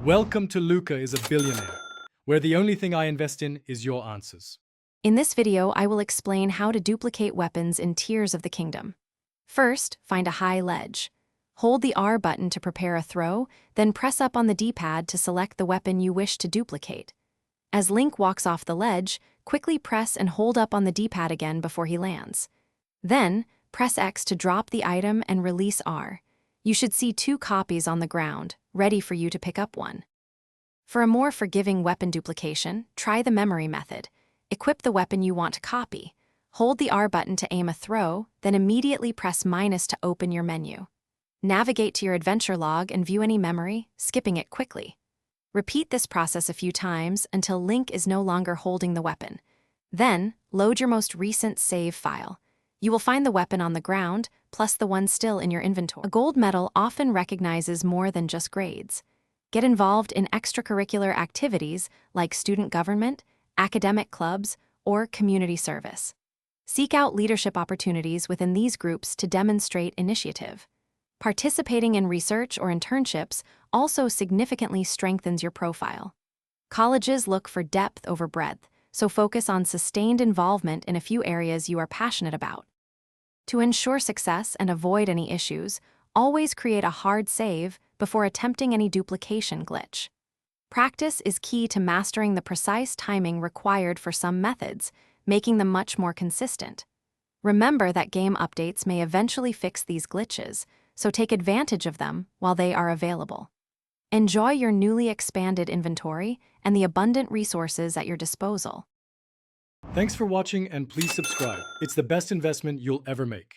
Welcome to Luca is a Billionaire, where the only thing I invest in is your answers. In this video, I will explain how to duplicate weapons in tiers of the kingdom. First, find a high ledge. Hold the R button to prepare a throw, then press up on the D-pad to select the weapon you wish to duplicate. As Link walks off the ledge, quickly press and hold up on the D-pad again before he lands. Then, press X to drop the item and release R. You should see 2 copies on the ground, ready for you to pick up one. For a more forgiving weapon duplication, try the memory method. Equip the weapon you want to copy. Hold the R button to aim a throw, then immediately press minus to open your menu. Navigate to your adventure log and view any memory, skipping it quickly. Repeat this process a few times until Link is no longer holding the weapon. Then, load your most recent save file. You will find the weapon on the ground, plus the one still in your inventory. A gold medal often recognizes more than just grades. Get involved in extracurricular activities like student government, academic clubs, or community service. Seek out leadership opportunities within these groups to demonstrate initiative. Participating in research or internships also significantly strengthens your profile. Colleges look for depth over breadth, so focus on sustained involvement in a few areas you are passionate about. To ensure success and avoid any issues, always create a hard save before attempting any duplication glitch. Practice is key to mastering the precise timing required for some methods, making them much more consistent. Remember that game updates may eventually fix these glitches, so take advantage of them while they are available. Enjoy your newly expanded inventory and the abundant resources at your disposal. Thanks for watching and please subscribe. It's the best investment you'll ever make.